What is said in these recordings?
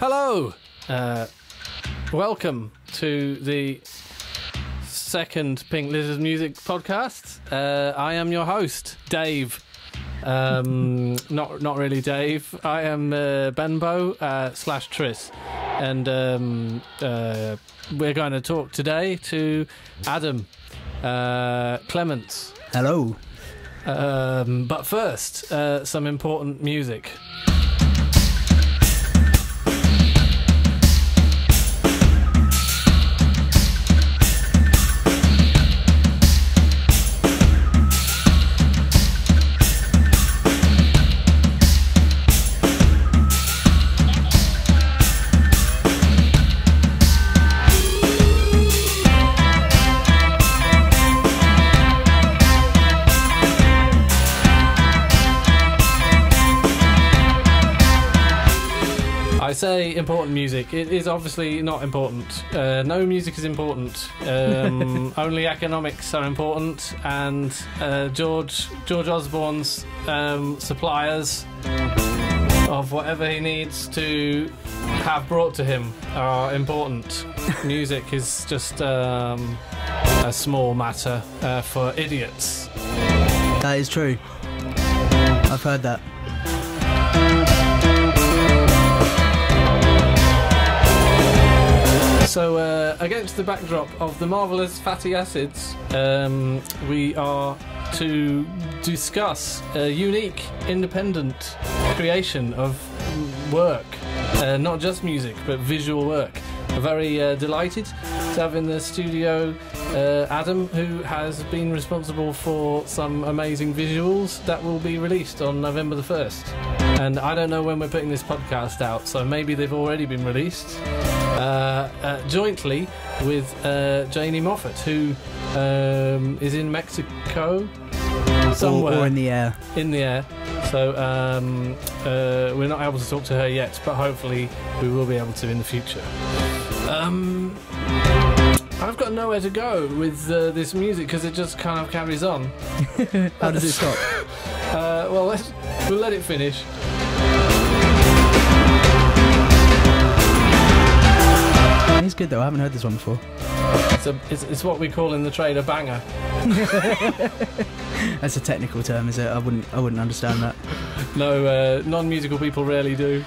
Hello! Welcome to the second Pink Lizard Music Podcast. I am your host, Dave. Not really Dave. I am Benbo / Tris. And we're going to talk today to Adam Clements. Hello. But first, some important music. I say important music. It is obviously not important. No music is important. Only economics are important, and George Osborne's suppliers of whatever he needs to have brought to him are important. Music is just a small matter for idiots. That is true. I've heard that. So, against the backdrop of the marvellous fatty acids, we are to discuss a unique, independent creation of work. Not just music, but visual work. I'm very delighted to have in the studio Adam, who has been responsible for some amazing visuals that will be released on November the 1st. And I don't know when we're putting this podcast out, so maybe they've already been released. Jointly with Janey Moffatt, who is in Mexico somewhere. Or in the air. In the air. So we're not able to talk to her yet, but hopefully we will be able to in the future. I've got nowhere to go with this music because it just kind of carries on. How does it stop? Well, we'll let it finish. It's good though, I haven't heard this one before. It's what we call in the trade a banger. That's a technical term, is it? I wouldn't understand that. No, non-musical people rarely do.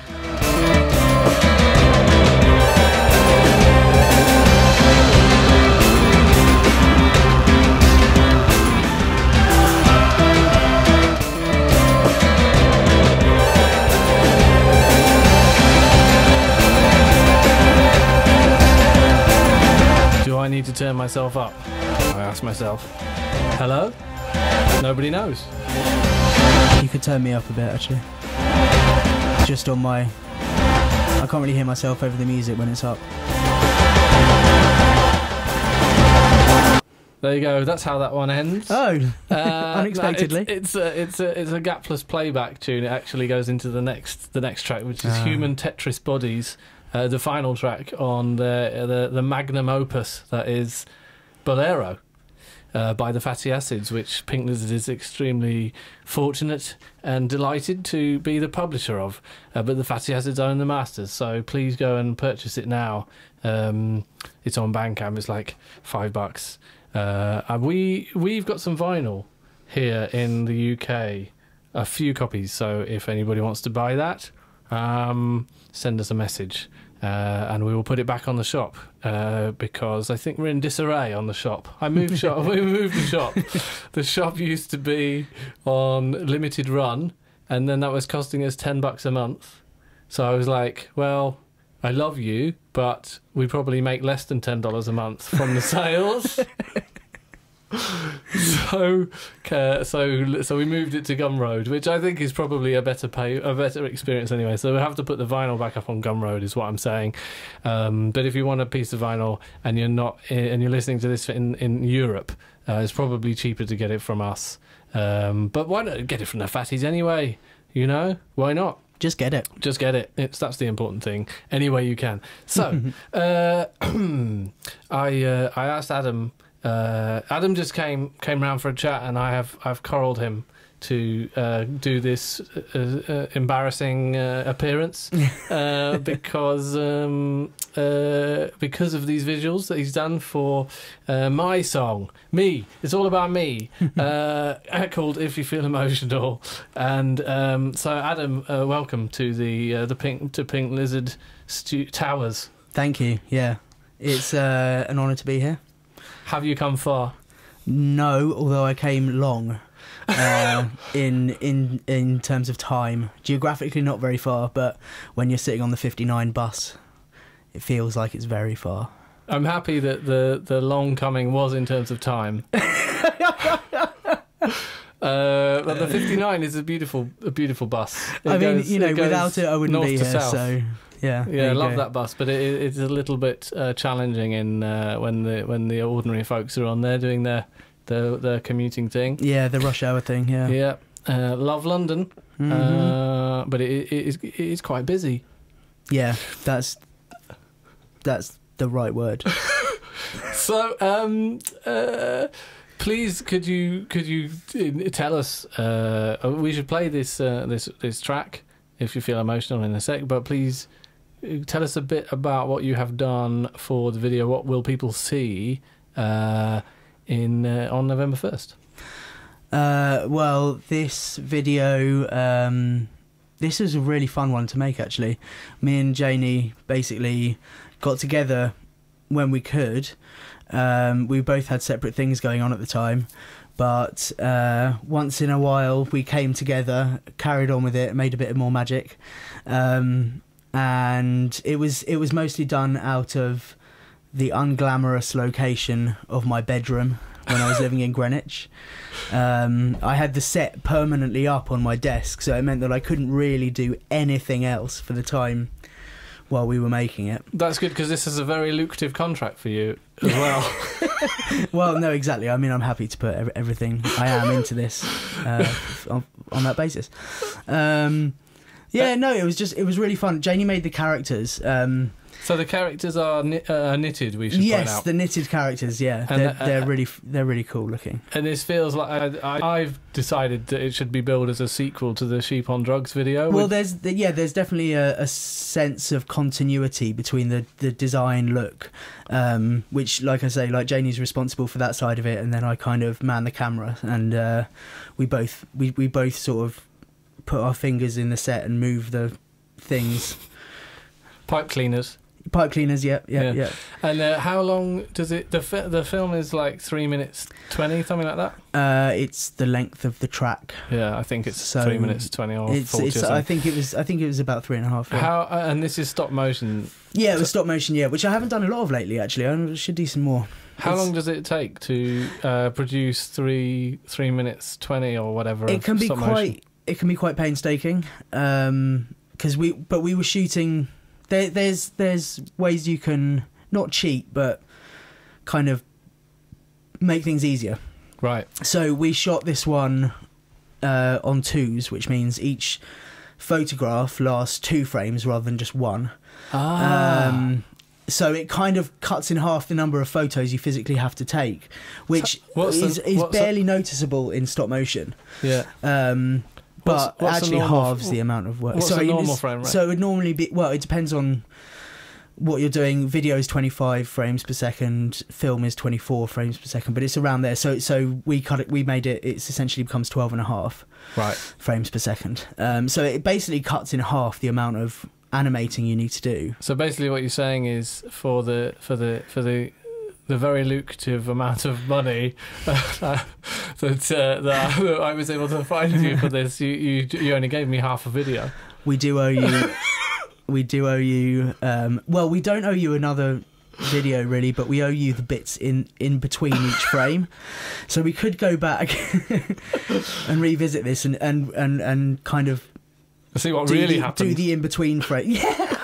I need to turn myself up. I ask myself, hello? Nobody knows. You could turn me up a bit, actually. Just on my... I can't really hear myself over the music when it's up. There you go. That's how that one ends. Oh, unexpectedly. It's a gapless playback tune. It actually goes into the next track, which is Human Tetris Bodies. The final track on the magnum opus that is Bolero by the Fatty Acids, which Pink Lizard is extremely fortunate and delighted to be the publisher of. But the Fatty Acids own the masters, so please go and purchase it now. It's on Bandcamp. It's like $5. We've got some vinyl here in the UK, a few copies. So if anybody wants to buy that, send us a message. And we will put it back on the shop because I think we're in disarray on the shop. We moved the shop. The shop used to be on limited run, and then that was costing us $10 a month. So I was like, well, I love you, but we probably make less than $10 a month from the sales. So we moved it to Gumroad, which I think is probably a better experience anyway. So we have to put the vinyl back up on Gumroad, is what I'm saying. But if you want a piece of vinyl and you're listening to this in Europe, it's probably cheaper to get it from us. But why not get it from the fatties anyway? You know, why not? Just get it. Just get it. That's the important thing. Any way you can. So I asked Adam. Adam just came round for a chat, and I've corralled him to do this embarrassing appearance because of these visuals that he's done for my song, Me. It's all about me, called If You Feel Emotional. And so, Adam, welcome to the Pink Lizard Towers. Thank you. Yeah, it's an honour to be here. Have you come far? No, although I came long. In terms of time, geographically not very far, but when you're sitting on the 59 bus, it feels like it's very far. I'm happy that the long coming was in terms of time. But the 59 is a beautiful bus. Without it I wouldn't be here. South. So yeah, I love that bus, but it's a little bit challenging in when the ordinary folks are on there doing their commuting thing. Yeah, the rush hour thing. Yeah. Love London, but it is quite busy. Yeah, that's the right word. So, please, could you tell us? We should play this track, If You Feel Emotional, in a sec. But please tell us a bit about what you have done for the video. What will people see on November 1st? Well, this video, this was a really fun one to make, actually. Me and Janey basically got together when we could. We both had separate things going on at the time, but once in a while we came together, carried on with it, made a bit more magic, and it was mostly done out of the unglamorous location of my bedroom when I was living in Greenwich. I had the set permanently up on my desk, so it meant that I couldn't really do anything else for the time while we were making it. That's good, because this is a very lucrative contract for you as well. Well, no, exactly. I mean, I'm happy to put everything I am into this on that basis. No, it was really fun. Janey made the characters. So the characters are knitted, we should point out. Yes, the knitted characters, yeah. And they're really cool looking. And this feels like I've decided that it should be billed as a sequel to the Sheep on Drugs video. Well, there's definitely a sense of continuity between the design look, which, like I say, like Janey's responsible for that side of it, and then I kind of man the camera, and we both sort of put our fingers in the set and move the things. Pipe cleaners, yeah. And how long does it? The film is like 3 minutes 20, something like that. It's the length of the track. Yeah, I think it's 3 minutes 20 or 40. I think it was about 3.5. Yeah. How? And this is stop motion. Yeah, it was stop motion. Yeah, which I haven't done a lot of lately. Actually, I should do some more. How long does it take to produce 3 minutes 20 or whatever? It can be quite painstaking. Because we were shooting. There's ways you can not cheat, but kind of make things easier. Right. So we shot this one on 2s, which means each photograph lasts 2 frames rather than just 1. So it kind of cuts in half the number of photos you physically have to take, which is barely noticeable in stop motion. Yeah. But actually halves the amount of work. What's a normal frame rate? So it would normally be, well, it depends on what you're doing. Video is 25 frames per second, film is 24 frames per second, but it's around there. So we made it, it essentially becomes 12.5 frames per second. So it basically cuts in half the amount of animating you need to do. So basically what you're saying is for the very lucrative amount of money that I was able to find you for this, you only gave me half a video. We do owe you. Well, we don't owe you another video really, but we owe you the bits in between each frame. So we could go back and revisit this and kind of see what really happened. Do the in between frame. Yeah.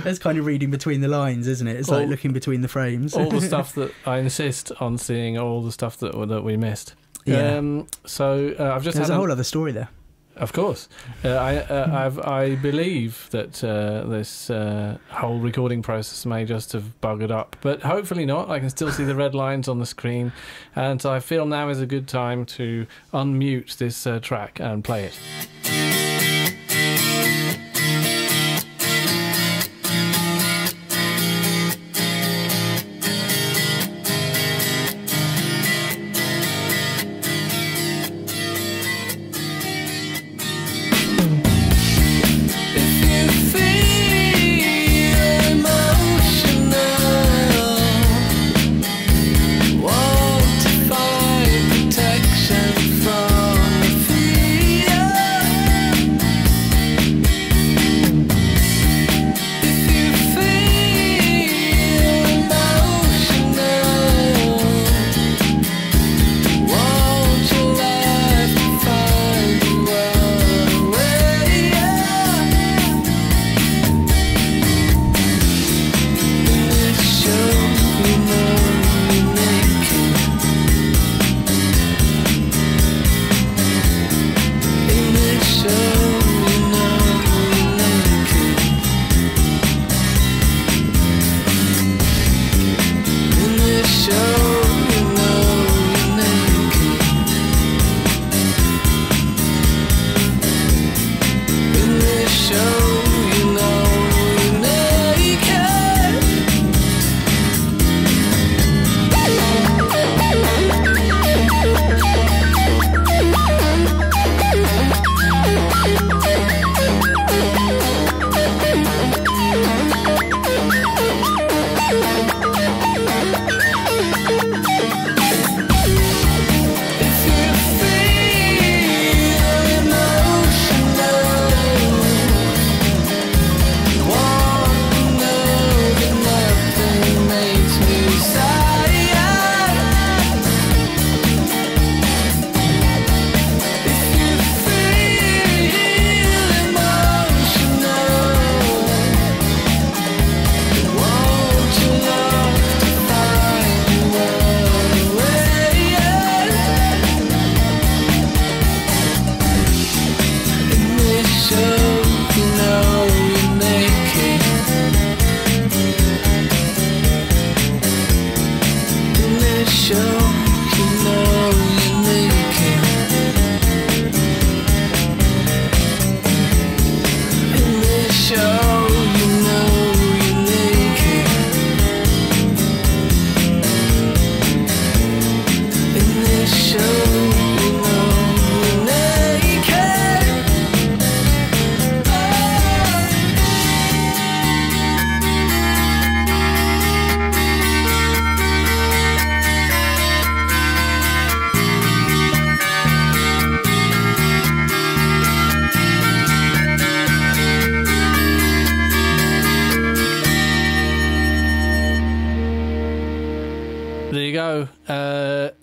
That's kind of reading between the lines, isn't it? It's like looking between the frames. All the stuff that I insist on seeing, all the stuff that we missed. Yeah. So I've just. There's a whole other story there. Of course. I believe that this whole recording process may just have buggered up, but hopefully not. I can still see the red lines on the screen, and so I feel now is a good time to unmute this track and play it.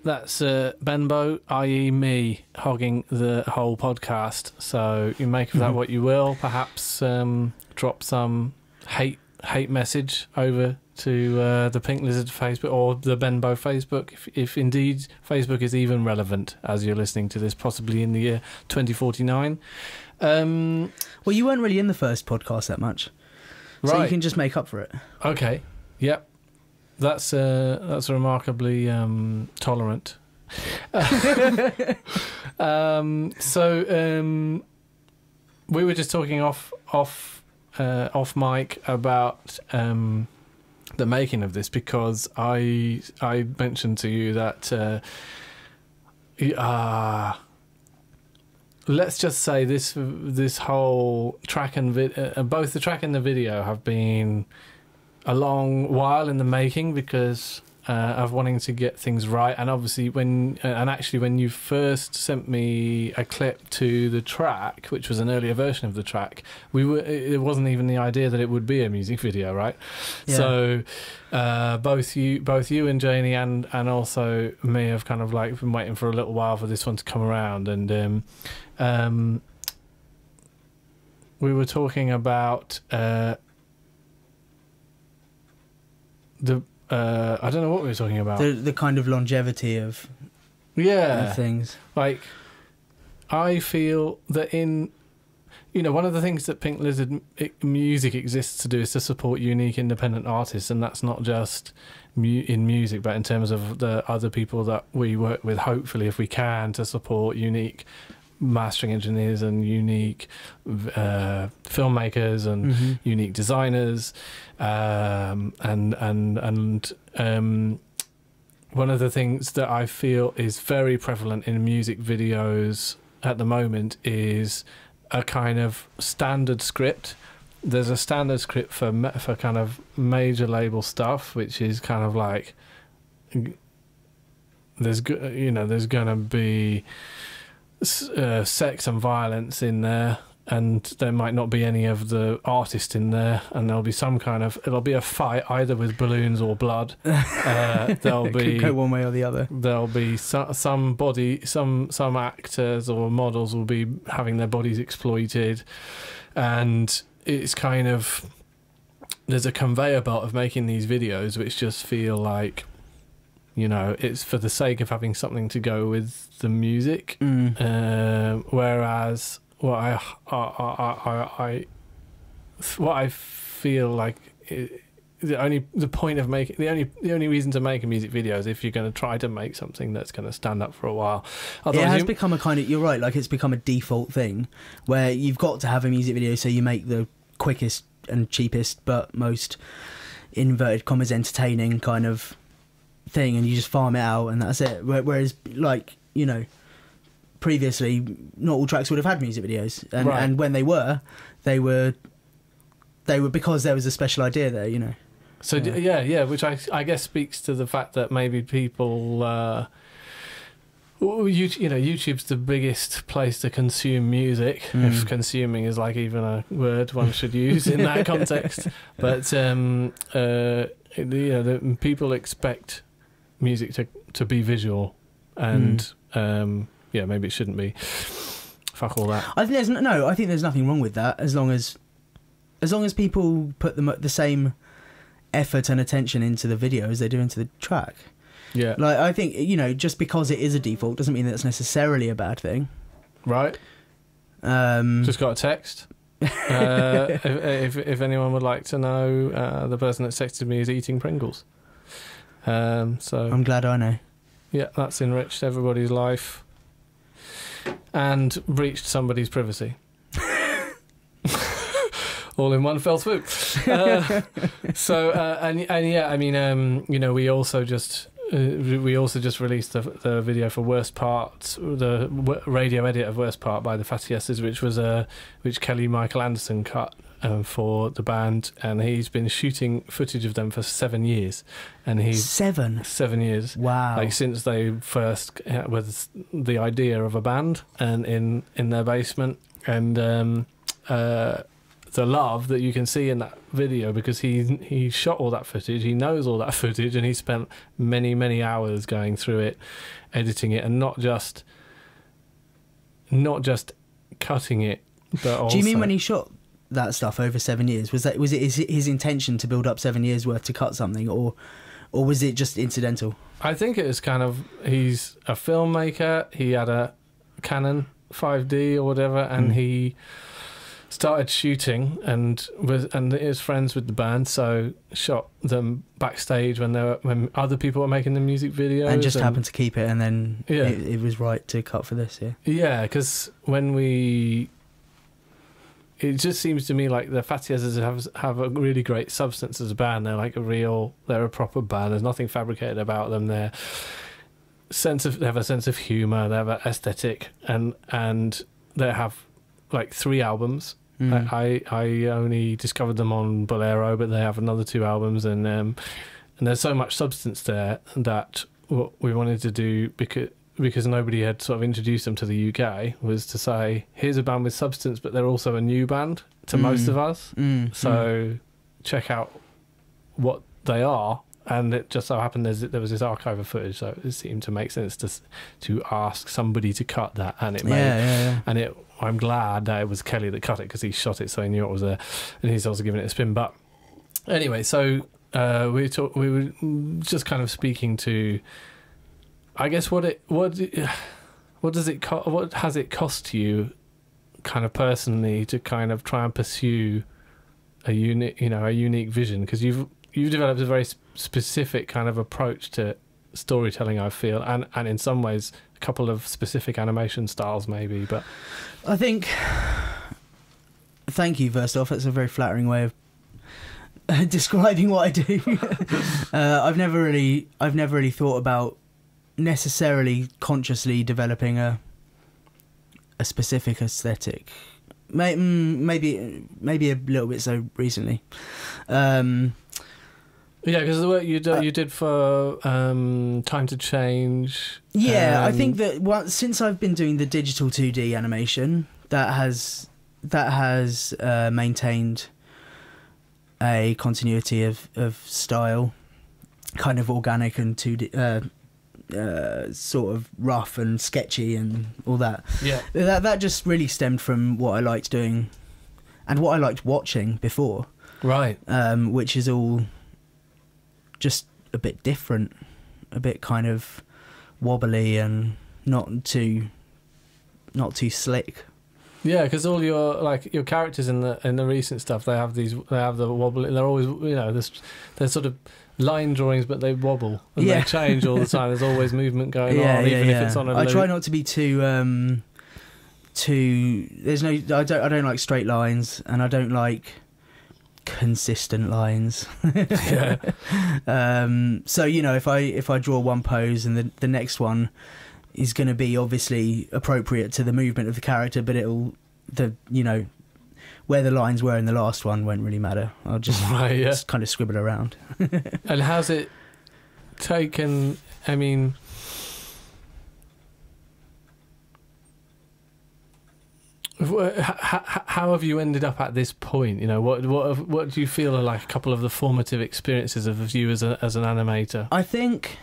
That's Benbo, i.e. me, hogging the whole podcast. So you make of that what you will. Perhaps drop some hate message over to the Pink Lizard Facebook or the Benbo Facebook, if indeed Facebook is even relevant as you're listening to this, possibly in the year 2049. Well, you weren't really in the first podcast that much, so you can just make up for it. Okay, yep. That's remarkably tolerant. We were just talking off mic about the making of this, because I mentioned to you that let's just say this whole track and both the track and the video have been a long while in the making, because of wanting to get things right. And obviously when you first sent me a clip to the track, which was an earlier version of the track, it wasn't even the idea that it would be a music video, right? Yeah. So both you and Janey and also me have kind of like been waiting for a little while for this one to come around, and we were talking about I don't know what we were talking about. The kind of longevity of things. Like, I feel that one of the things that Pink Lizard Music exists to do is to support unique independent artists, and that's not just in music, but in terms of the other people that we work with, hopefully, if we can, to support unique mastering engineers and unique filmmakers and unique designers, and one of the things that I feel is very prevalent in music videos at the moment is a kind of standard script. There's a standard script for kind of major label stuff, which is kind of like there's going to be sex and violence in there, and there might not be any of the artist in there, and there'll be it'll be a fight either with balloons or blood. There'll be could go one way or the other. There'll be some actors or models will be having their bodies exploited, and it's kind of, there's a conveyor belt of making these videos which just feel like, it's for the sake of having something to go with the music. Whereas what I feel like the only reason to make a music video is if you're going to try to make something that's going to stand up for a while. Otherwise, it has become a kind of, you're right, like it's become a default thing where you've got to have a music video, so you make the quickest and cheapest but most inverted commas entertaining kind of thing, and you just farm it out and that's it. Whereas, like, previously not all tracks would have had music videos, and when they were because there was a special idea there, So which I guess speaks to the fact that maybe people, YouTube's the biggest place to consume music, if consuming is like even a word one should use in that context. But the people expect music to be visual, and maybe it shouldn't be. Fuck all that. I think there's nothing wrong with that, as long as people put the same effort and attention into the video as they do into the track. Yeah. Like, I think, just because it is a default doesn't mean that's necessarily a bad thing. Right. Just got a text. If anyone would like to know, the person that texted me is eating Pringles. So I'm glad I know. Yeah, that's enriched everybody's life and breached somebody's privacy. All in one fell swoop. We also just released the video for Worst Part, the radio edit of Worst Part by the Fatty S's, which Kelly Michael Anderson cut for the band, and he's been shooting footage of them for 7 years, and he's 7 years. Wow! Like since they first was the idea of a band, and in their basement, and the love that you can see in that video, because he shot all that footage, he knows all that footage, and he spent many hours going through it, editing it, and not just cutting it, but also... Do you mean when he shot that stuff over 7 years, was it his intention to build up 7 years worth to cut something, or was it just incidental? I think it was kind of, he's a filmmaker, he had a Canon 5D or whatever, and he started shooting and is friends with the band, so shot them backstage when other people were making the music videos, and just happened to keep it, and then it was right to cut for this. Because it just seems to me like the Fatty S's have a really great substance as a band. They're like they're a proper band. There's nothing fabricated about them. They have a sense of humour, they have an aesthetic, and they have like 3 albums. I only discovered them on Bolero, but they have another 2 albums, and there's so much substance there that what we wanted to do, because nobody had sort of introduced them to the UK, was to say, here's a band with substance, but they're also a new band to most of us. So check out what they are. And it just so happened there was this archive of footage, so it seemed to make sense to ask somebody to cut that, and it made and I'm glad that it was Kelly that cut it, because he shot it, so he knew it was there, and he's also given it a spin. But anyway, so we were just kind of speaking to, I guess, what what has it cost you, kind of personally, to kind of try and pursue a unique vision? Because you've developed a very specific kind of approach to storytelling, I feel, and in some ways a couple of specific animation styles maybe. But I think, thank you first off, that's a very flattering way of describing what I do. I've never really thought about necessarily consciously developing a specific aesthetic. Maybe a little bit so recently. Yeah, because the work you did for Time to Change. Yeah, I think that since I've been doing the digital 2D animation, that has maintained a continuity of style, kind of organic and 2D, sort of rough and sketchy and all that. Yeah, that just really stemmed from what I liked doing and what I liked watching before. Right. Which is all just a bit different, a bit kind of wobbly and not too slick. Yeah, because all your characters in the recent stuff, they have the wobble. They're always, they're sort of line drawings, but they wobble and they change all the time. There's always movement going on, even if it's on a loop. I try not to be too. There's no. I don't like straight lines, and I don't like consistent lines. Yeah. So if I draw one pose and the next one is going to be obviously appropriate to the movement of the character, but where the lines were in the last one won't really matter. I'll just, just kind of scribble around. And how's it taken? I mean, how have you ended up at this point? What do you feel are like a couple of the formative experiences of you as an animator? I think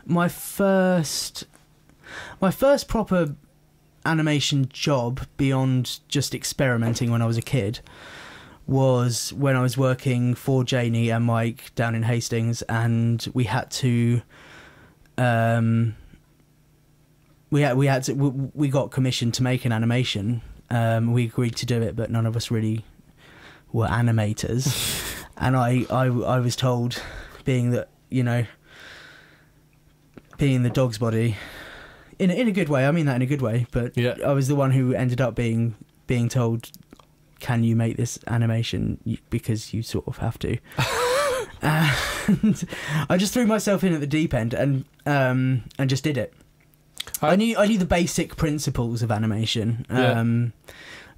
my first proper animation job beyond just experimenting when I was a kid was when I was working for Janey and Mike down in Hastings, and we got commissioned to make an animation. We agreed to do it, but none of us really were animators. And I was told, being the dog's body, in a good way, I mean that in a good way, but yeah. I was the one who ended up being told, can you make this animation, because you sort of have to. And I just threw myself in at the deep end and just did it. I knew the basic principles of animation,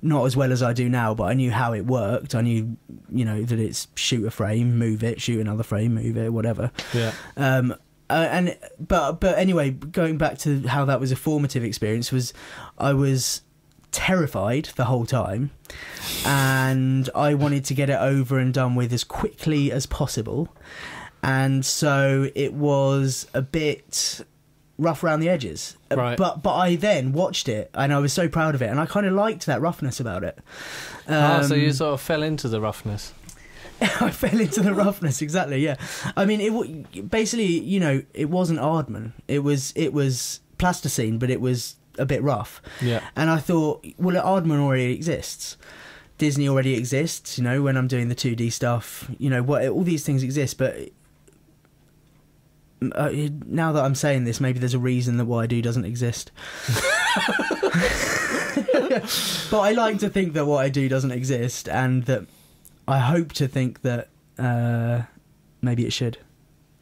not as well as I do now, but I knew how it worked. I knew, that it's shoot a frame, move it, shoot another frame, move it, whatever. Yeah. But anyway, going back to how that was a formative experience, I was terrified the whole time, and I wanted to get it over and done with as quickly as possible, and so it was a bit rough around the edges. Right. But I then watched it and I was so proud of it, and I kind of liked that roughness about it. So you sort of fell into the roughness. I fell into the roughness, exactly. Yeah, I mean, it basically, it wasn't Aardman. It was plasticine, but it was a bit rough. Yeah. And I thought, well, Aardman already exists. Disney already exists. When I'm doing the 2D stuff, all these things exist. But now that I'm saying this, maybe there's a reason that what I do doesn't exist. But I like to think that what I do doesn't exist, and that I hope to think that maybe it should.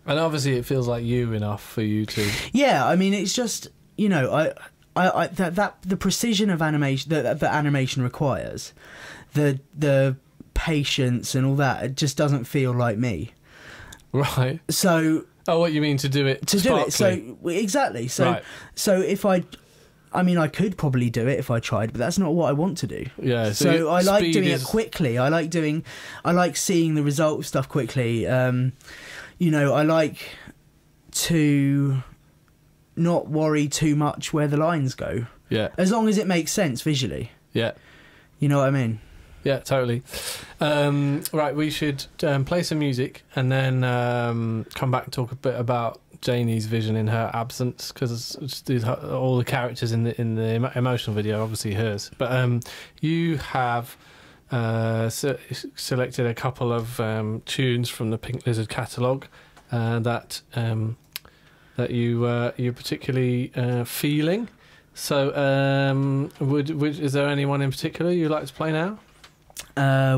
And obviously it feels like you enough for you to... Yeah, I mean, it's just, that the precision of animation that animation requires, the patience and all that, it just doesn't feel like me. Right. So... Oh, what you mean, to do it sparkly? So exactly. So right. So if I could probably do it if I tried, but that's not what I want to do. Yeah. So I like doing it quickly. I like seeing the result of stuff quickly. I like to not worry too much where the lines go. Yeah. As long as it makes sense visually. Yeah. You know what I mean? Yeah, totally. Right, we should play some music and then come back and talk a bit about Janey's vision in her absence, because all the characters in the emotional video are obviously hers. But you have selected a couple of tunes from the Pink Lizard catalogue that you're particularly feeling. So, is there anyone in particular you'd like to play now?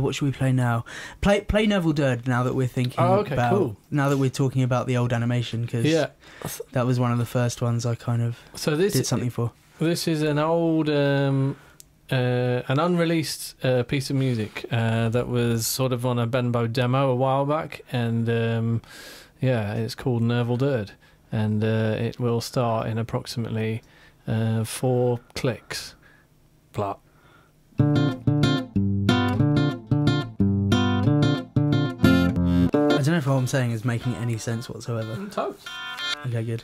What should we play now? Play Nurvel Durd now that we're thinking about. Cool. Now that we're talking about the old animation, because that was one of the first ones I kind of did something for. This is an old, an unreleased piece of music that was sort of on a Benbo demo a while back, and it's called Nurvel Durd, and it will start in approximately 4 clicks. Plot. I don't know if what I'm saying is making any sense whatsoever. Totes. Okay, good.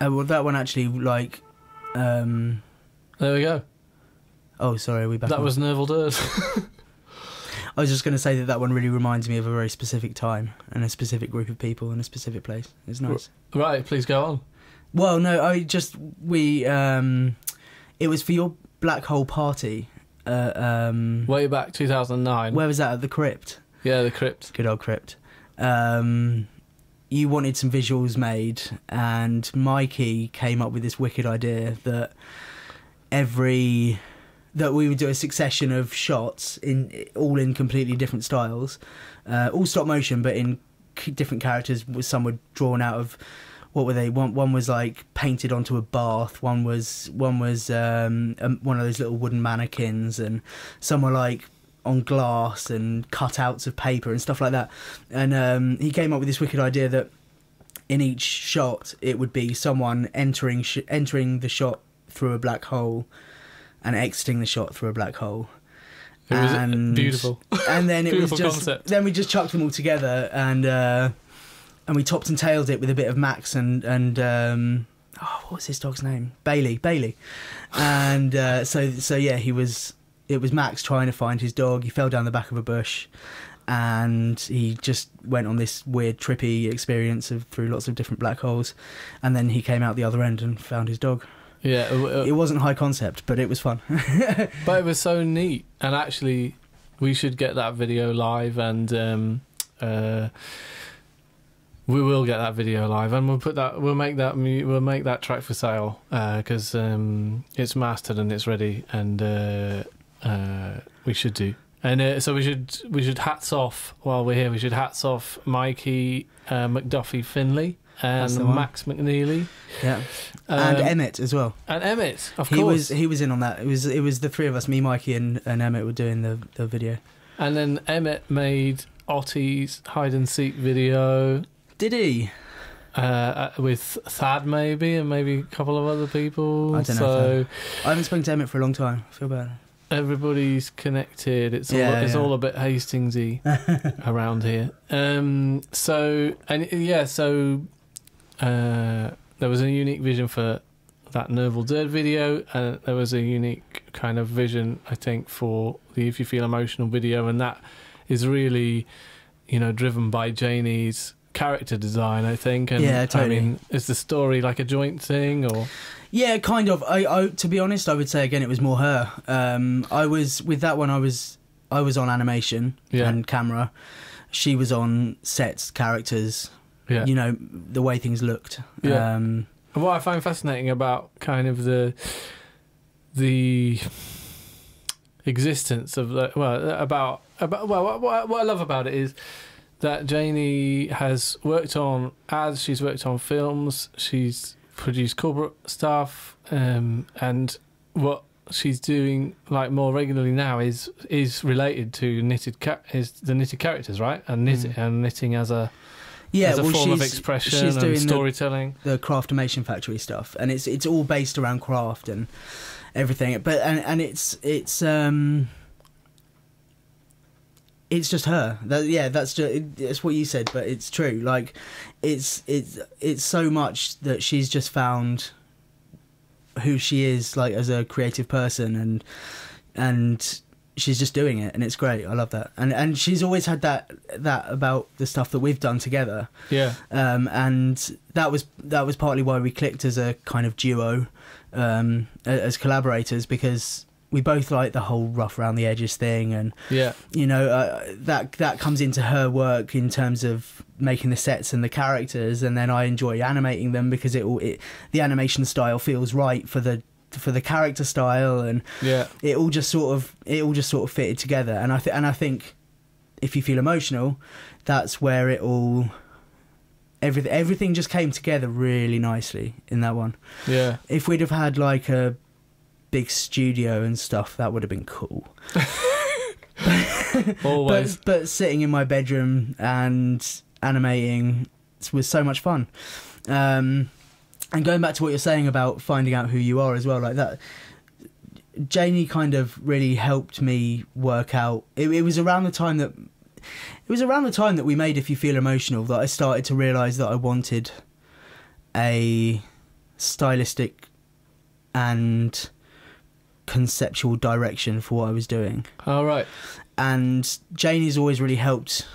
Well, that one actually, like... There we go. Oh, sorry, are we back That on? was Nurvel Durd. I was just going to say that one really reminds me of a very specific time and a specific group of people and a specific place. It's nice. Right, please go on. Well, no, it was for your Black Hole party. Way back 2009. Where was that? At the Crypt? Yeah, the Crypt. Good old Crypt. You wanted some visuals made, and Mikey came up with this wicked idea that we would do a succession of shots all in completely different styles, all stop motion, but in different characters. Some were drawn out of, what were they? One was like painted onto a bath. One was one of those little wooden mannequins, and some were like on glass and cutouts of paper and stuff like that. And he came up with this wicked idea that in each shot it would be someone entering the shot through a black hole and exiting the shot through a black hole. It was beautiful. And then it beautiful was just concept. Then we just chucked them all together, and we topped and tailed it with a bit of Max and what was his dog's name? Bailey. And so yeah, it was Max trying to find his dog. He fell down the back of a bush, and he just went on this weird, trippy experience through lots of different black holes, and then he came out the other end and found his dog. Yeah, it wasn't high concept, but it was fun. But it was so neat, and actually, we should get that video live, and we will get that video live, and we'll make that track for sale, because it's mastered and it's ready, and we should do. And so we should hats off while we're here. We should hats off Mikey McDuffie Finley and Max McNeely. Yeah, and Emmett as well. And Emmett, of course, he was in on that. It was the three of us, me, Mikey, and Emmett were doing the video. And then Emmett made Otti's hide and seek video. Did he? with Thad maybe, and maybe a couple of other people. I don't know. So I haven't spoken to Emmett for a long time. I feel bad. everybody's connected. It's all a bit Hastingsy around here. There was a unique vision for that Nurvel Durd video, and there was a unique kind of vision, I think, for the If You Feel Emotional video, and that is really, driven by Janey's character design, I think. And, yeah, totally. I mean, is the story like a joint thing, or? Yeah, kind of. I to be honest, I would say again it was more her. I was with that one. I was on animation and camera. She was on sets, characters. Yeah. The way things looked. Yeah. What I find fascinating about kind of the existence of what I love about it is that Janey has worked on ads, she's worked on films, she's produced corporate stuff, and what she's doing like more regularly now is related to the knitted characters, right? And knitting as a form of expression and storytelling. The Craftomation Factory stuff, and it's all based around craft and everything. But and it's just her. That's what you said, but it's true. Like it's so much that she's just found who she is, like as a creative person, and she's just doing it, and it's great. I love that, and she's always had that about the stuff that we've done together. Yeah. And that was partly why we clicked as a kind of duo, as collaborators, because we both like the whole rough around the edges thing, and that comes into her work in terms of making the sets and the characters, and then I enjoy animating them because the animation style feels right for the character style, and it all just sort of fitted together. And I think If You Feel Emotional, that's where everything just came together really nicely in that one. Yeah. If we'd have had like a big studio and stuff, that would have been cool. Always. But sitting in my bedroom and animating was so much fun. And going back to what you're saying about finding out who you are as well, like that, Janey kind of really helped me work out. It was around the time that we made If You Feel Emotional that I started to realise that I wanted a stylistic and conceptual direction for what I was doing. Oh, right. And Janey's always really helped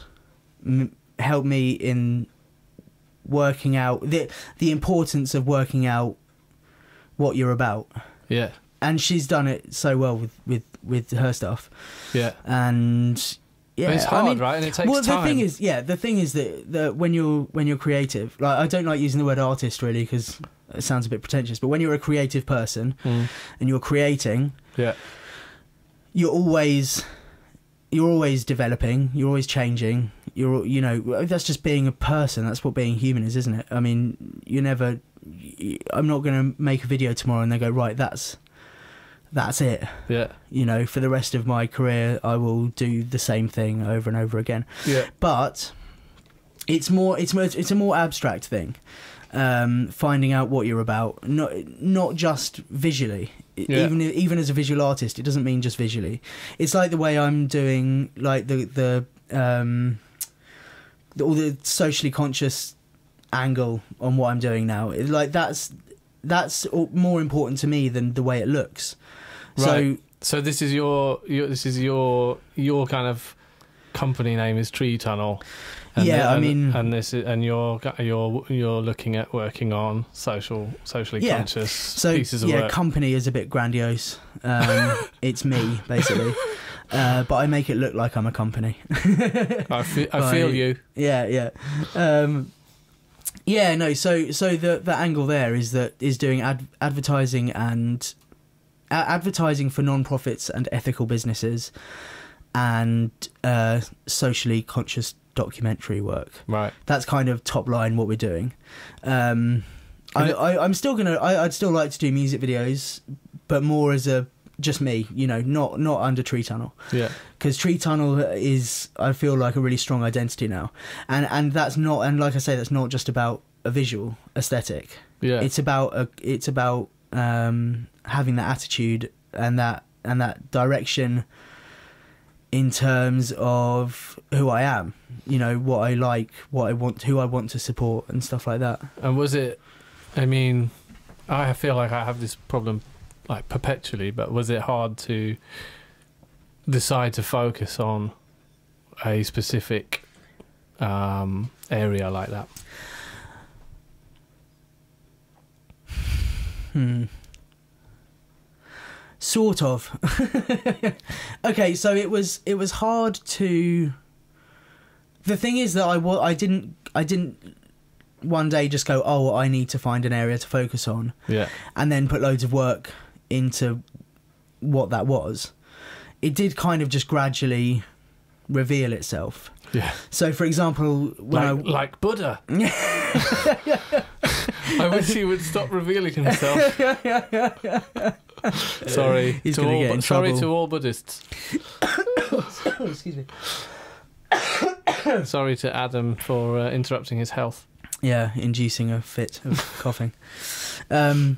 me in working out the importance of working out what you're about. Yeah. And she's done it so well with her stuff. Yeah. And yeah, it's hard, right? And it takes time. The thing is that when you're creative, like, I don't like using the word artist really because it sounds a bit pretentious, but when you're a creative person and you're creating, you're always developing, you're always changing, that's just being a person. That's what being human is, isn't it? I mean, I'm not going to make a video tomorrow and then go, right, that's it. Yeah. For the rest of my career, I will do the same thing over and over again. Yeah. But it's a more abstract thing. Finding out what you're about, not just visually. Even as a visual artist, it doesn't mean just visually. It's like the way I'm doing, like all the socially conscious angle on what I'm doing now. Like that's more important to me than the way it looks. Right. So this is your kind of company name is Tree Tunnel. And you're looking at working on socially conscious pieces of work. Company is a bit grandiose. It's me basically, but I make it look like I'm a company. I feel you. Yeah. So the angle there is doing advertising and advertising for non-profits and ethical businesses, and socially conscious documentary work. Right. That's kind of top line what we're doing. I'd still like to do music videos, but more as a just me, you know, not under Tree Tunnel. Yeah. Because Tree Tunnel is, I feel like, a really strong identity now, and that's not, and like I say, that's not just about a visual aesthetic. Yeah. It's about having that attitude and that direction in terms of who I am, you know, what I like, what I want, who I want to support, and stuff like that. And was it? I mean, I feel like I have this problem like perpetually, but was it hard to decide to focus on a specific area like that? Sort of. Okay, so it was hard to. The thing is that I didn't one day just go, oh, I need to find an area to focus on. Yeah. And then put loads of work into what that was. It did kind of just gradually reveal itself. Yeah. So, for example, like Buddha. I wish he would stop revealing himself. Sorry. He's going to get in trouble. Sorry to all Buddhists. Excuse me. Sorry to Adam for interrupting his health. Yeah, inducing a fit of coughing. Yeah,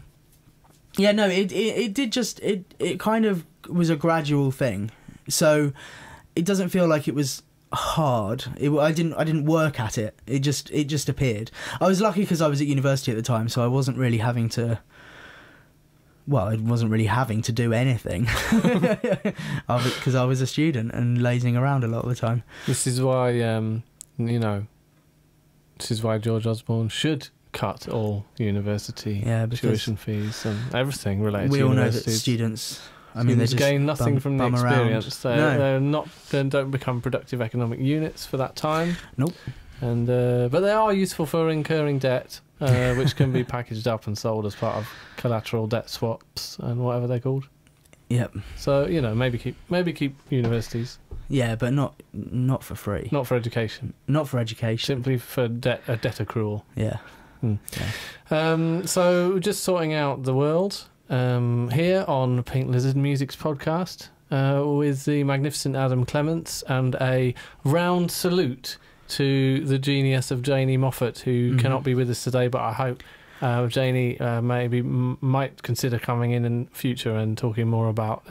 no, it did just it kind of was a gradual thing. So it doesn't feel like it was hard. I didn't work at it. It just appeared. I was lucky because I was at university at the time, so I wasn't really having to. Well, I wasn't really having to do anything because I was a student and lazing around a lot of the time. This is why, this is why George Osborne should cut all university tuition fees and everything related to universities. We all know that students. I mean, they gain nothing from the experience. They're not. They don't become productive economic units for that time. Nope. And but they are useful for incurring debt, which can be packaged up and sold as part of collateral debt swaps and whatever they're called. Yep. So maybe keep universities. Yeah, but not for free. Not for education. Not for education. Simply for a debt accrual. Yeah. Yeah. So just sorting out the world here on Pink Lizard Music's podcast with the magnificent Adam Clements, and a round salute to the genius of Janey Moffatt, who cannot be with us today, but I hope Janey might consider coming in future and talking more about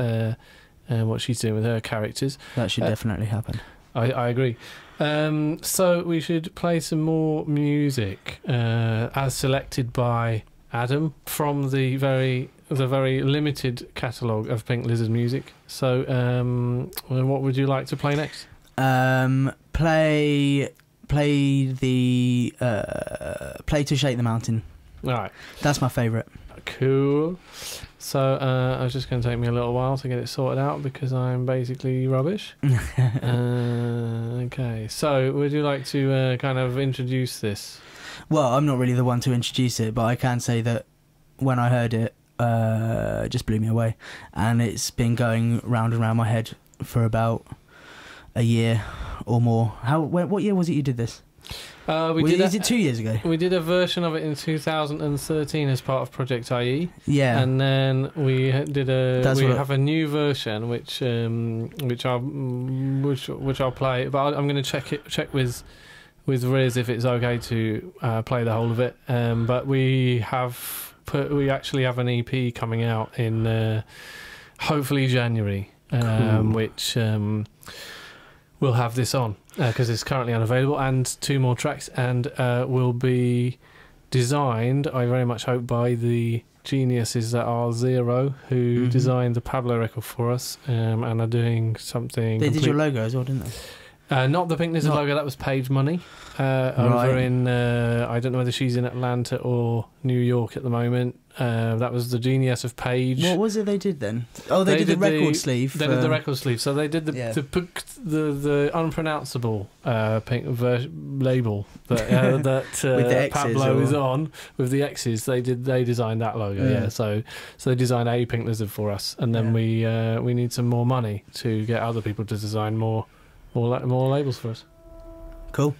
what she's doing with her characters. That should definitely happen. I agree. So we should play some more music as selected by Adam from the very limited catalogue of Pink Lizard music. So what would you like to play next? Play To Shake the Mountain. All right. That's my favourite. Cool. So it's just going to take me a little while to get it sorted out because I'm basically rubbish. Okay. So would you like to kind of introduce this? Well, I'm not really the one to introduce it, but I can say that when I heard it, it just blew me away. And it's been going round and round my head for about a year or more. What year was it you did this? Is it 2 years ago? We did a version of it in 2013 as part of Project IE. Yeah, and then we have a new version which I'll play. But I'm going to check with Riz if it's okay to play the whole of it. But we actually have an EP coming out in hopefully January, which we'll have this on because it's currently unavailable, and 2 more tracks, and will be designed, I very much hope, by the geniuses that are Zero, who designed the Pablo record for us, and are doing something. They did your logo as well, didn't they? Not the Pink Lizard logo, that was Paige Money over in I don't know whether she's in Atlanta or New York at the moment. That was the genius of Paige. What was it they did then? Oh, they did the record sleeve. They did the record sleeve, so they did the unpronounceable pink label that Pablo is on with the X's. They designed that logo. Yeah. So they designed a Pink Lizard for us, and then we need some more money to get other people to design more labels for us. Cool.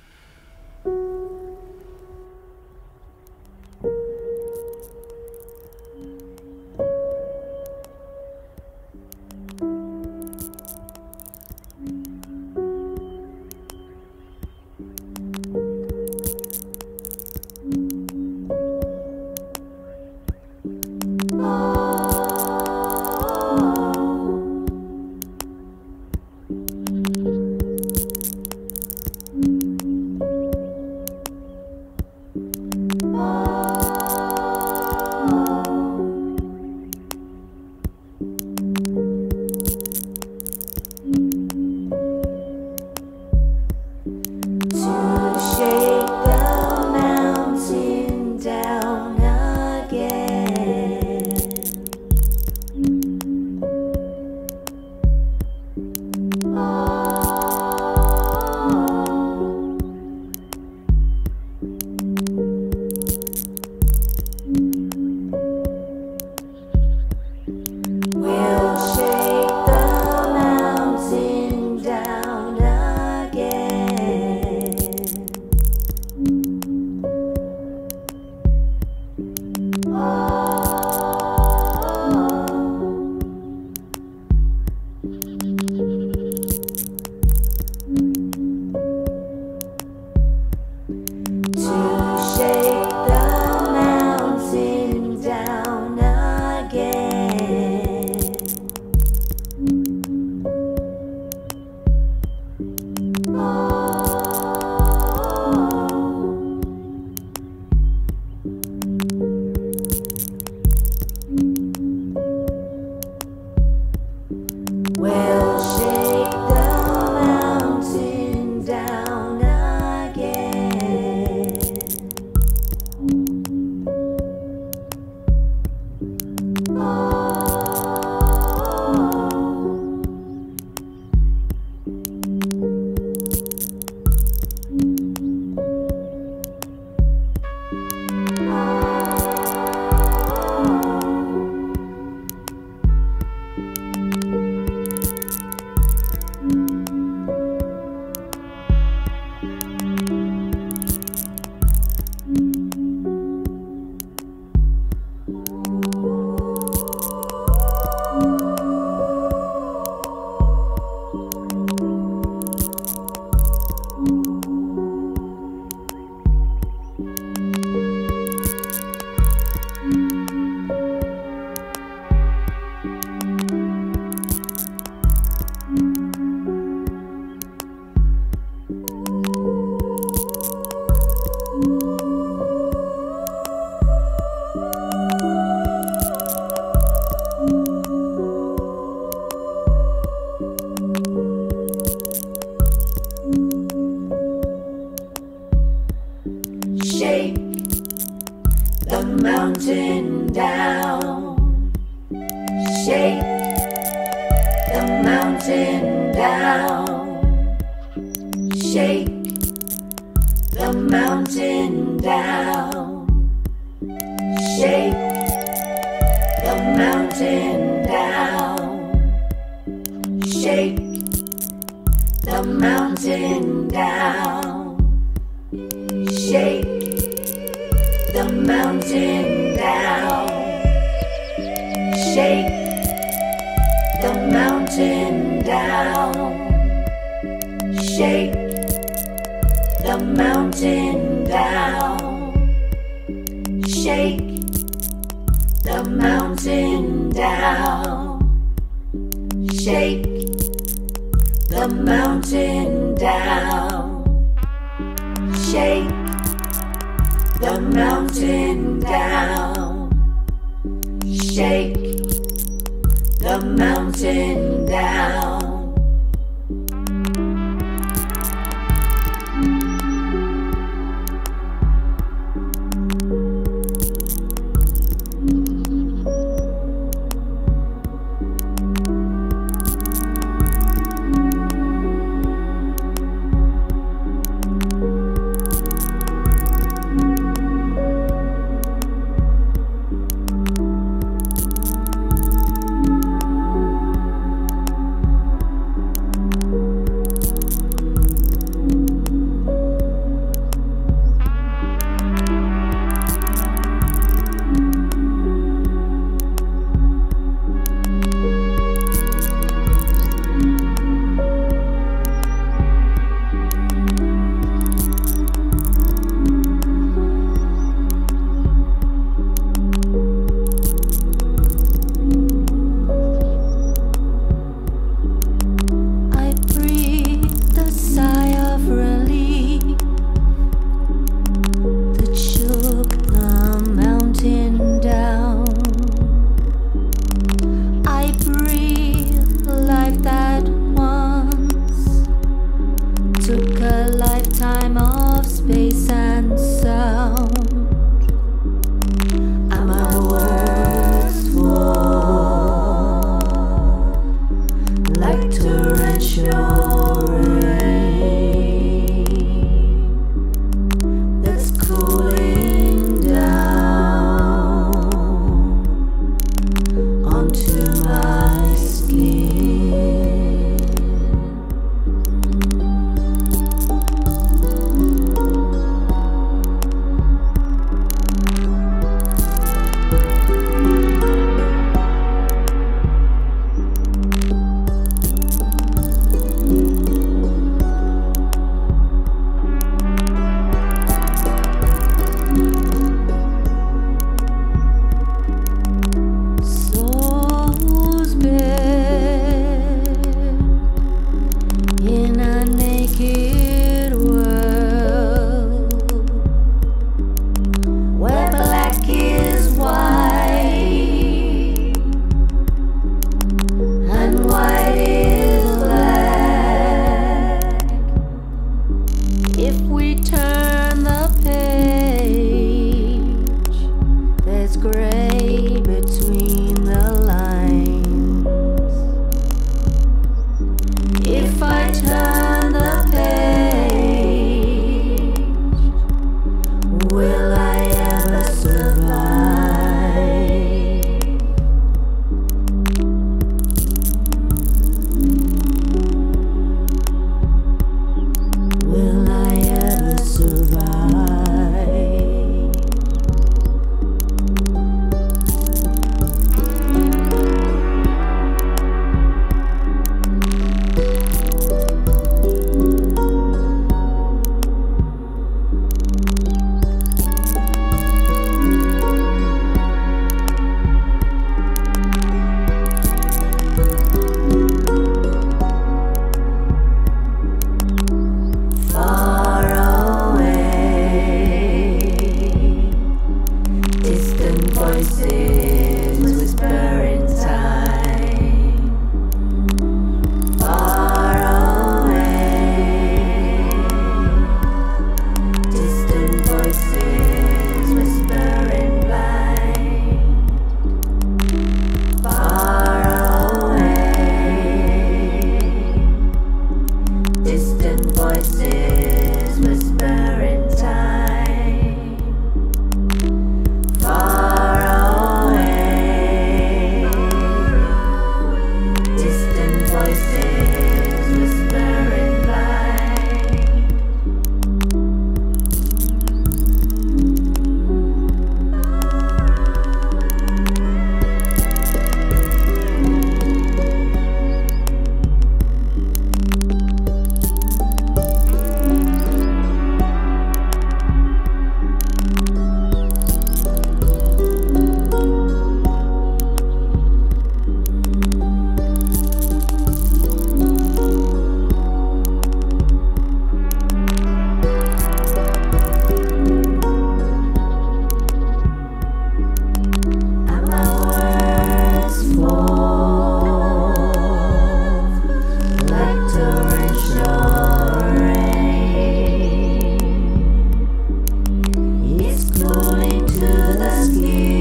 the skin,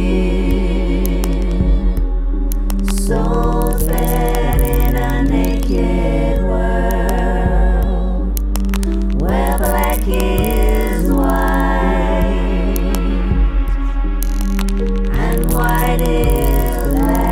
souls fed in a naked world, where black is white, and white is black.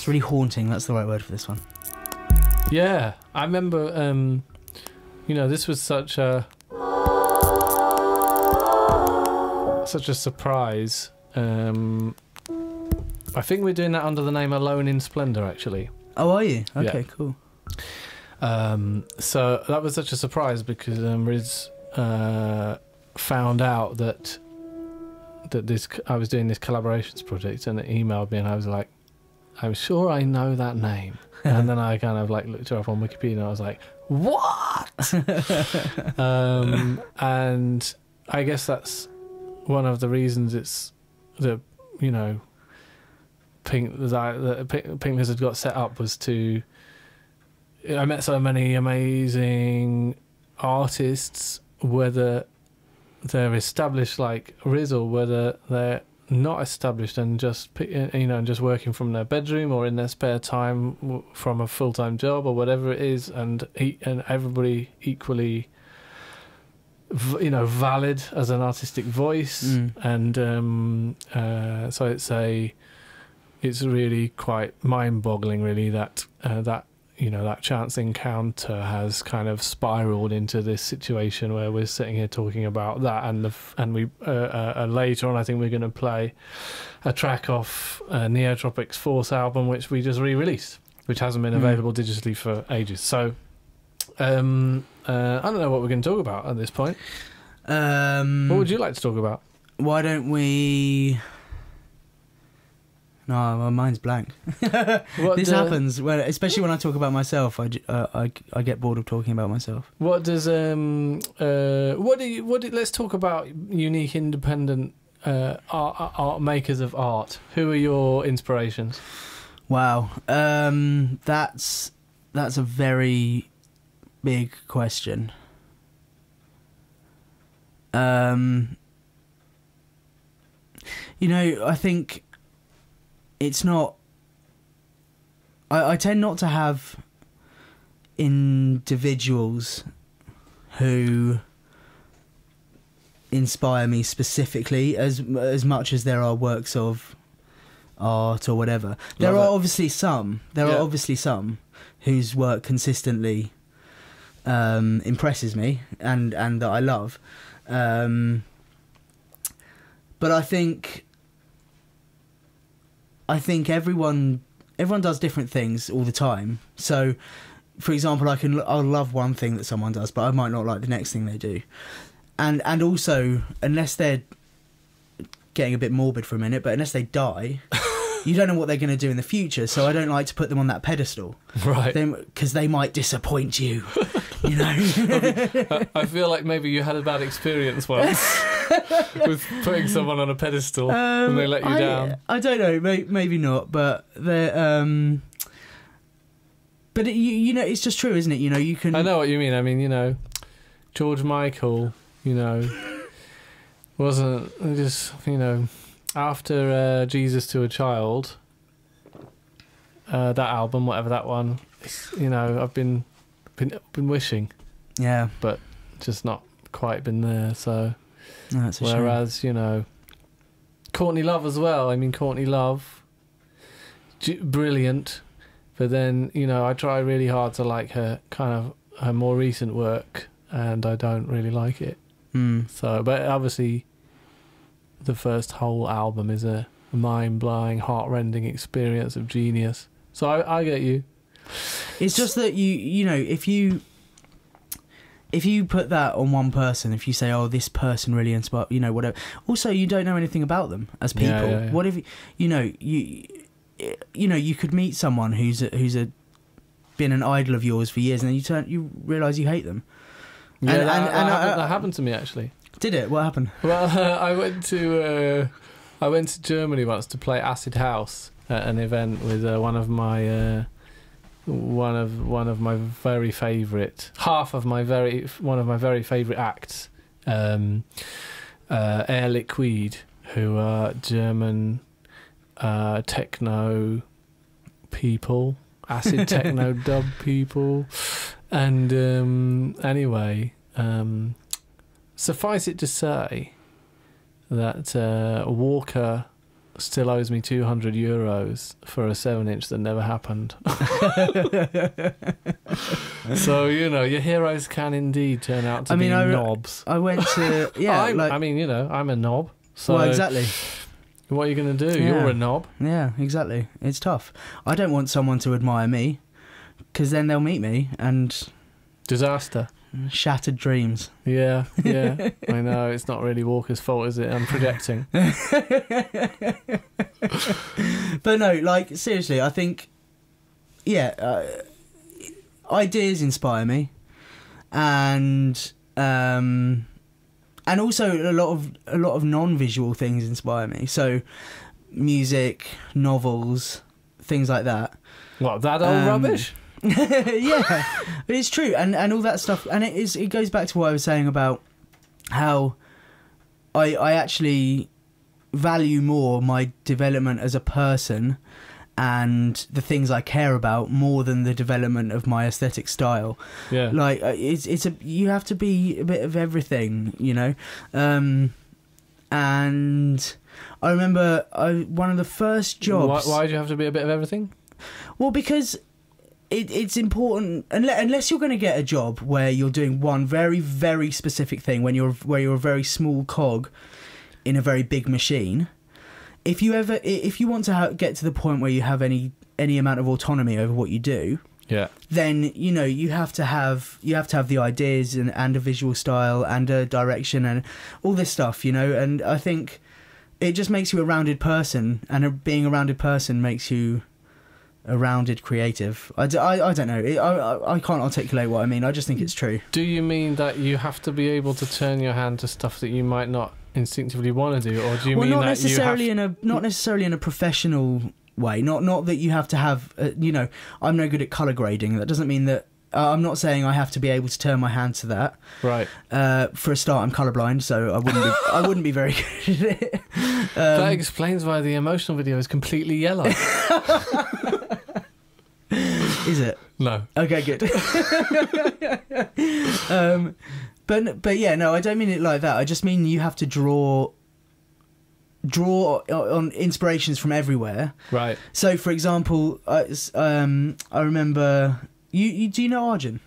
Really haunting, that's the right word for this one. Yeah, I remember this was such a surprise. I think we're doing that under the name Alone in Splendour, actually. Oh, are you? Okay, yeah. Cool. So that was such a surprise because Riz found out that I was doing this collaborations project, and it emailed me, and I was like, I'm sure I know that name. And then I kind of like looked her up on Wikipedia, and I was like, what? And I guess that's one of the reasons it's the Pink Lizard got set up was to. I met so many amazing artists, whether they're established like Riz or whether they're not established and just just working from their bedroom or in their spare time from a full-time job or whatever it is, and everybody equally valid as an artistic voice, and so it's really quite mind-boggling, really, that that chance encounter has kind of spiraled into this situation where we're sitting here talking about that, and we later on I think we're going to play a track off Neotropic's fourth album, which we just re-released, which hasn't been available digitally for ages. So I don't know what we're going to talk about at this point. What would you like to talk about? Why don't we... No, my mind's blank. This happens, especially when I talk about myself. I get bored of talking about myself. What does let's talk about unique, independent art makers of art. Who are your inspirations? Wow, that's a very big question. I think it's not... I tend not to have individuals who inspire me specifically as much as there are works of art or whatever. There are obviously some whose work consistently impresses me and that I love. But I think everyone does different things all the time. So, for example, I'll love one thing that someone does, but I might not like the next thing they do. And also, unless they're getting a bit morbid for a minute, but unless they die, you don't know what they're going to do in the future. So I don't like to put them on that pedestal, right? Because they might disappoint you. I feel like maybe you had a bad experience once with putting someone on a pedestal and they let you down. I don't know, maybe not, but they're but it's just true, isn't it? You can... I know what you mean. I mean, George Michael, wasn't just, after Jesus to a Child, that album, whatever that one, I've been wishing, but just not quite been there. So, that's a whereas shame. Courtney Love as well. I mean, Courtney Love, brilliant, but then I try really hard to like her more recent work, and I don't really like it. So, but obviously, the first whole album is a mind-blowing, heart-rending experience of genius. So I get you. It's just that if you put that on one person, if you say, "Oh, this person really inspired," whatever. Also, you don't know anything about them as people. Yeah. What if you could meet someone who's been an idol of yours for years, and then you realise you hate them. Yeah, that happened to me actually. Did it? What happened? Well, I went to Germany once to play acid house at an event with one of my very favourite acts, Air Liquide, who are German techno people, acid techno dub people, and anyway, suffice it to say that Walker still owes me €200 for a 7-inch that never happened. So your heroes can indeed turn out to be knobs. I went to I'm a knob. So well, exactly. What are you going to do? Yeah. You're a knob. Yeah, exactly. It's tough. I don't want someone to admire me, because then they'll meet me and disaster. Shattered dreams. Yeah. I know, it's not really Walker's fault, is it? I'm projecting. But no, seriously, I think, ideas inspire me, and also a lot of non-visual things inspire me. So, music, novels, things like that. What, that old rubbish? Yeah, but it's true, and all that stuff, and it goes back to what I was saying about how I actually value more my development as a person and the things I care about more than the development of my aesthetic style. Yeah. Like you have to be a bit of everything, you know. And I remember one of the first jobs. Why do you have to be a bit of everything? Well, because it's important, unless you're going to get a job where you're doing one very, very specific thing, where you're a very small cog in a very big machine. If you want to get to the point where you have any amount of autonomy over what you do, yeah, then you have to have the ideas and a visual style and a direction and all this stuff, and I think it just makes you a rounded person, and being a rounded person makes you a rounded creative. I don't know. I can't articulate what I mean. I just think it's true. Do you mean that you have to be able to turn your hand to stuff that you might not instinctively want to do, or do you mean not that necessarily not necessarily in a professional way? Not that you have to have. I'm no good at color grading. That doesn't mean that. I'm not saying I have to be able to turn my hand to that. Right. For a start, I'm colorblind, so I wouldn't be very good at it. That explains why the emotional video is completely yellow. Is it? No. Okay, good. But yeah, no, I don't mean it like that. I just mean you have to draw on inspirations from everywhere. Right. So, for example, I remember you do you know Arjun?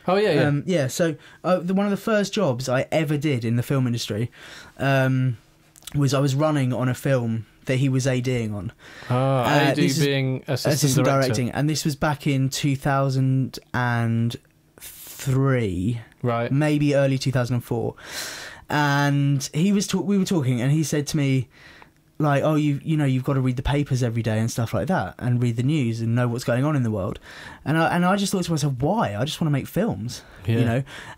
Oh yeah. Yeah. So one of the first jobs I ever did in the film industry was I was running on a film that he was ADing on. AD being assistant directing, and this was back in 2003, right? Maybe early 2004. And we were talking, and he said to me, like, "Oh, you've got to read the papers every day and stuff like that, and read the news and know what's going on in the world." And I just thought to myself, why? I just want to make films,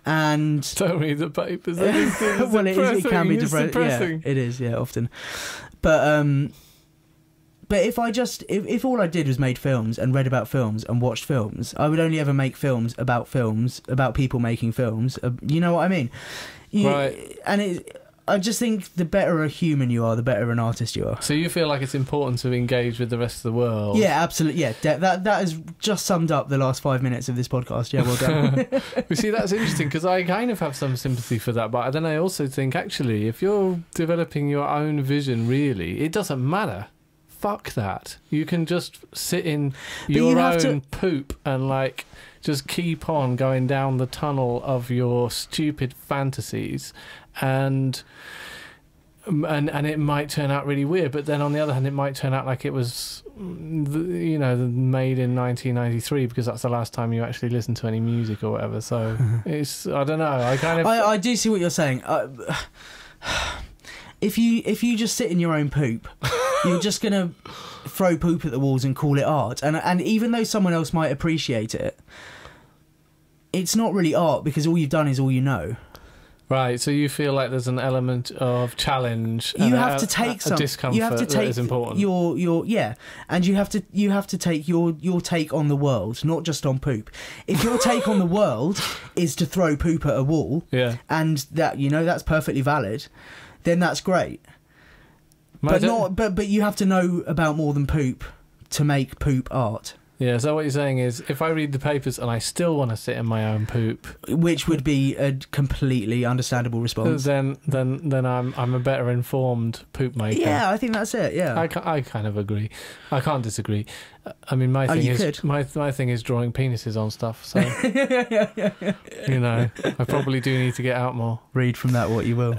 And don't read the papers. Well, it can be depressing. Yeah, it is. Yeah, often. But if all I did was made films and read about films and watched films, I would only ever make films about people making films. You know what I mean? Right. And I just think the better a human you are, the better an artist you are. So you feel like it's important to engage with the rest of the world? Yeah, absolutely. Yeah, that has just summed up the last 5 minutes of this podcast. Yeah, well done. You see, that's interesting, because I kind of have some sympathy for that, but then I also think, actually, if you're developing your own vision, really, it doesn't matter. Fuck that. You can just sit in your own poop and just keep on going down the tunnel of your stupid fantasies, and it might turn out really weird, but then on the other hand it might turn out like it was made in 1993, because that's the last time you actually listened to any music or whatever. So it's, I don't know, I do see what you're saying. If you just sit in your own poop, you're just gonna throw poop at the walls and call it art, and even though someone else might appreciate it, it's not really art, because all you've done is all you know. Right, so you feel like there's an element of challenge. You have to take some discomfort. You have to take that is important. your and you have to take your take on the world, not just on poop. If your take on the world is to throw poop at a wall, and that that's perfectly valid, then that's great. But you have to know about more than poop to make poop art. Yeah, so what you're saying is, if I read the papers and I still want to sit in my own poop, which would be a completely understandable response, then I'm a better informed poop maker. Yeah, I think that's it. Yeah, I kind of agree. I can't disagree. I mean, my thing is drawing penises on stuff. So I probably do need to get out more. Read from that what you will.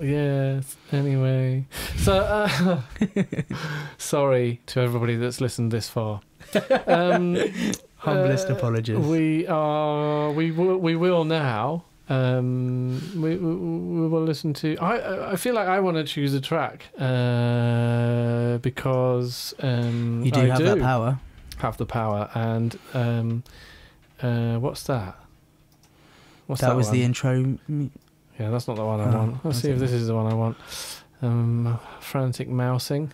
Yes. Anyway, so sorry to everybody that's listened this far. Humblest apologies. We will now. We will listen to. I feel like I want to choose a track because you do have that power. Have the power, and what's that? That was the intro. Yeah, that's not the one I want. Let's see if this is the one I want. Frantic mousing.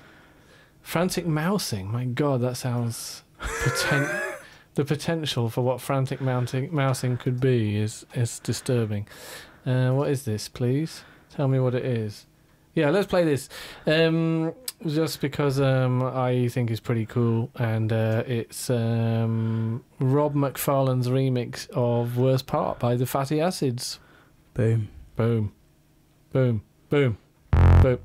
Frantic mousing. My God, that sounds the potential for what frantic mousing could be is disturbing. What is this, please? Tell me what it is. Yeah, let's play this. just because I think it's pretty cool, and it's Rob McFarlane's remix of Worst Part by the Fatty Acids. Boom. Boom. Boom. Boom. Boom.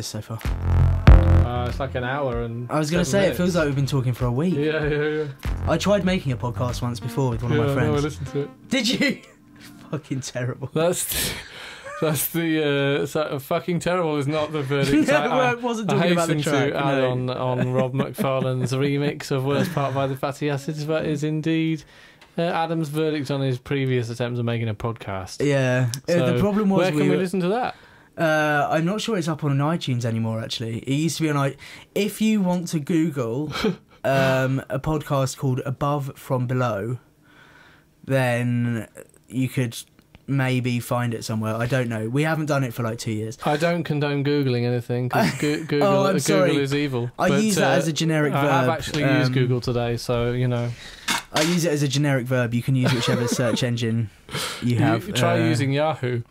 So far, it's like an hour and. I was going to say it feels like we've been talking for a week. Yeah. I tried making a podcast once before with one of my friends. No, I listened to it. Did you? Fucking terrible. That's the fucking terrible is not the verdict. I wasn't talking about the track. To add on Rob McFarlane's remix of Worst Part by the Fatty Acids. That is indeed Adam's verdict on his previous attempts at making a podcast. Yeah. So the problem was where can we listen to that? I'm not sure it's up on iTunes anymore, actually. It used to be on if you want to Google a podcast called Above From Below, then you could maybe find it somewhere. I don't know. We haven't done it for like 2 years. I don't condone Googling anything because Google is evil. I use that as a generic verb. I've actually used Google today, so you know. I use it as a generic verb. You can use whichever search engine you have. Try using Yahoo.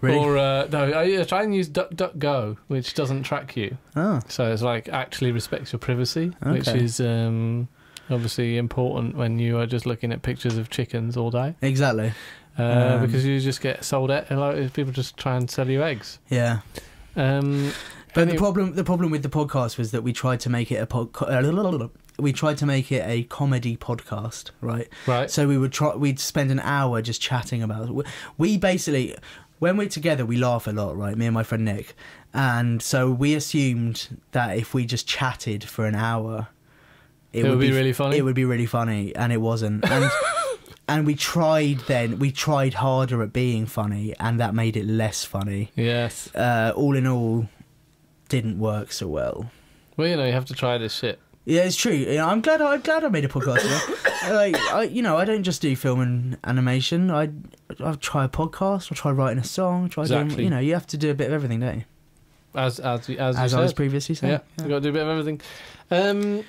Really? Or I try and use DuckDuckGo, which doesn't track you. Oh. So it's like actually respects your privacy, Okay. which is obviously important when you are just looking at pictures of chickens all day. Exactly. because you just get sold it. Like, people just try and sell you eggs. Yeah. But the problem with the podcast was that we tried to make it a comedy podcast, right? Right. So we'd spend an hour just chatting about it. We basically, when we're together, we laugh a lot, right? Me and my friend Nick. And so we assumed that if we just chatted for an hour, it would be really funny. It would be really funny, and it wasn't. And and we tried harder at being funny, and that made it less funny. Yes. All in all, didn't work so well. Well, you have to try this shit. Yeah, it's true. I'm glad I made a podcast. I don't just do film and animation. I try a podcast. I try writing a song. Exactly. Doing, you have to do a bit of everything, don't you? As I was previously saying. Yeah, you've got to do a bit of everything.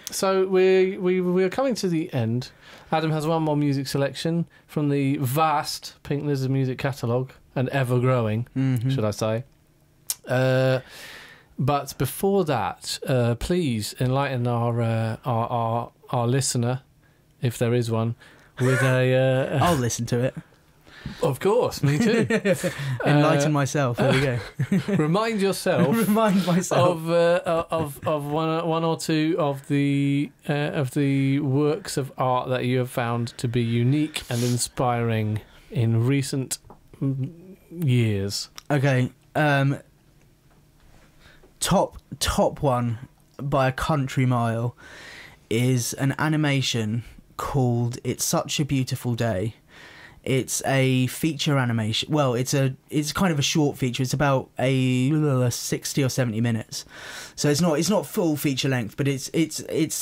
So we're coming to the end. Adam has one more music selection from the vast Pink Lizard music catalogue, and ever growing, should I say. But before that, please enlighten our listener, if there is one, with a... I'll listen to it. Of course, me too. Enlighten myself. There we go. Remind yourself. Remind myself of one or two of the works of art that you have found to be unique and inspiring in recent years. Okay. Top one by a country mile is an animation called "It's Such a Beautiful Day." It's a feature animation. Well, it's kind of a short feature. It's about 60 or 70 minutes, so it's not full feature length, but it's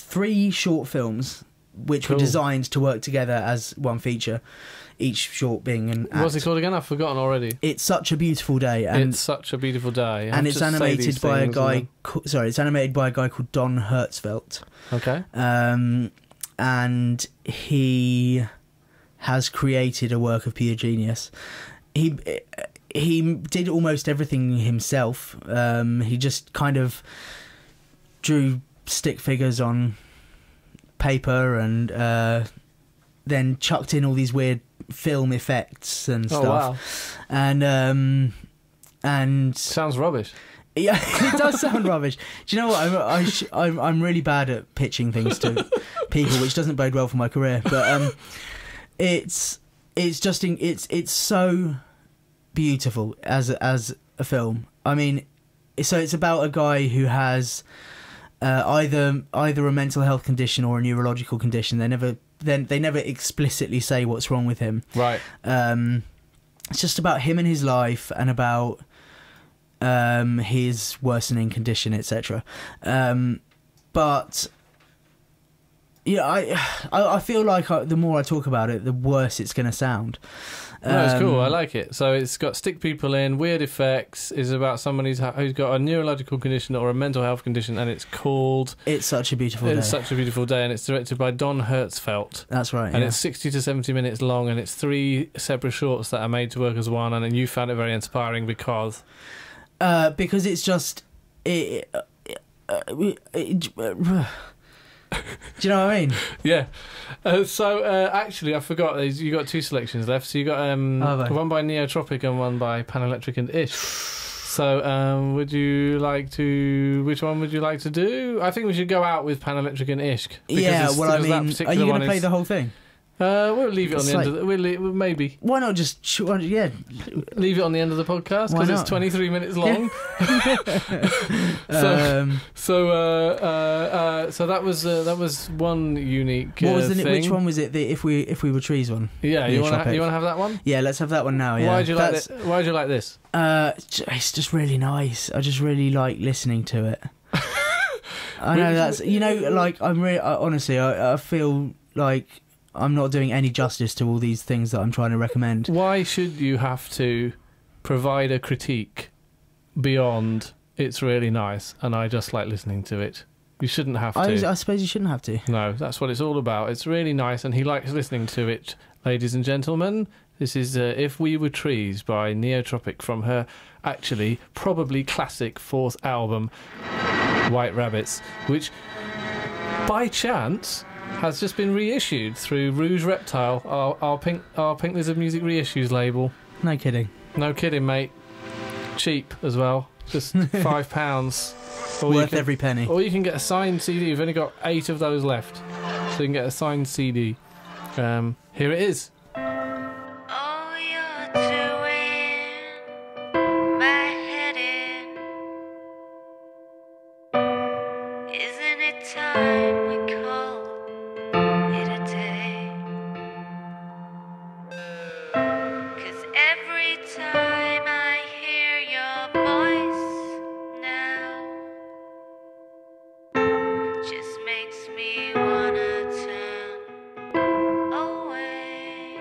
3 short films which were designed to work together as one feature, each short being an act. What's it called again? I've forgotten already. It's Such a Beautiful Day. And It's Such a Beautiful Day. And it's animated by a guy. It's animated by a guy called Don Hertzfeldt. Okay. And he has created a work of pure genius. He did almost everything himself. He just kind of drew stick figures on paper and then chucked in all these weird film effects and stuff. Oh, wow. And sounds rubbish. Yeah, it does sound rubbish. Do you know what? I'm really bad at pitching things to people, which doesn't bode well for my career. But it's so beautiful as a film. I mean, so it's about a guy who has either a mental health condition or a neurological condition. They never explicitly say what's wrong with him. Right. It's just about him and his life, and about his worsening condition, etc. But yeah, I feel like the more I talk about it, the worse it's going to sound. No, it's cool. I like it. So it's got stick people in, weird effects. Is about someone who's got a neurological condition or a mental health condition, and it's called "It's Such a Beautiful Day." It's Such a Beautiful Day, and it's directed by Don Hertzfeldt. That's right. And it's 60 to 70 minutes long, and it's 3 separate shorts that are made to work as one. And then you found it very inspiring because it's just it do you know what I mean? Yeah. Actually, I forgot. You got 2 selections left. So you got one by Neotropic and one by Panaelectric and Ish. So, would you like to? Which one would you like to do? I think we should go out with Panaelectric and Ish. Yeah. Well, I mean, are you going to play the whole thing? We'll leave it on the end of the... maybe. Why not just... Yeah. Leave it on the end of the podcast, because it's 23 minutes long. So that was one unique what was the thing. Which one was it? The If We Were Trees one? Yeah, you want to have that one? Yeah, let's have that one now. Yeah. Why'd you like this? It's just really nice. I just really like listening to it. I know that's... I'm really... honestly, I feel like I'm not doing any justice to all these things that I'm trying to recommend. Why should you have to provide a critique beyond it's really nice and I just like listening to it? You shouldn't have to. I suppose you shouldn't have to. No, that's what it's all about. It's really nice and he likes listening to it. Ladies and gentlemen, this is If We Were Trees by Neotropic from her actually probably classic 4th album, White Rabbits, which by chance has just been reissued through Rouge Reptile, our Pink Lizard Music reissues label. No kidding. No kidding, mate. Cheap as well. Just £5. Worth every penny. Or you can get a signed CD. We've only got 8 of those left. So you can get a signed CD. Here it is. Oh, you're doing my head in. Isn't it time we call it a day? 'Cause every time I hear your voice now, just makes me wanna turn away.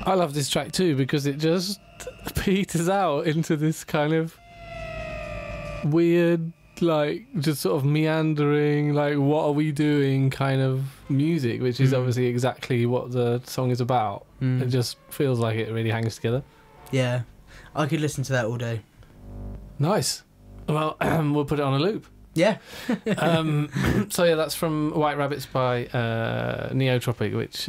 I love this track too because it just peters out into this kind of weird, like, just sort of meandering, like, what are we doing kind of music, which is obviously exactly what the song is about. It just feels like it really hangs together. Yeah, I could listen to that all day. Nice. Well, we'll put it on a loop. Yeah. So yeah, that's from White Rabbits by Neotropic, which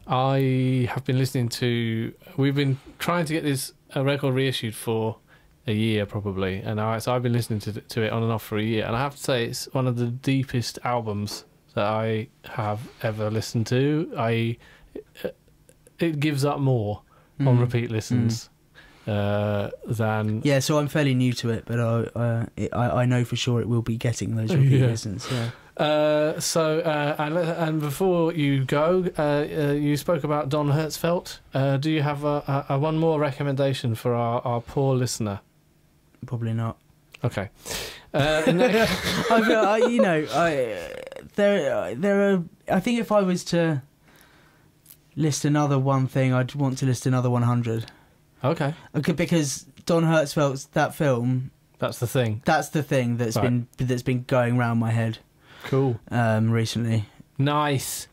I have been listening to. We've been trying to get this record reissued for a year probably, and so I've been listening to it on and off for a year, and I have to say it's one of the deepest albums that I have ever listened to. It gives up more on repeat listens than... Yeah, so I'm fairly new to it, but I know for sure it will be getting those repeat listens. Yeah. And before you go, you spoke about Don Hertzfeldt. Do you have a one more recommendation for our poor listener? Probably not. Okay. I think if I was to list another one thing, I'd want to list another 100. Okay. Because Don Hertzfeldt's that film. That's the thing. That's the thing that's been going round my head. Cool. Recently. Nice.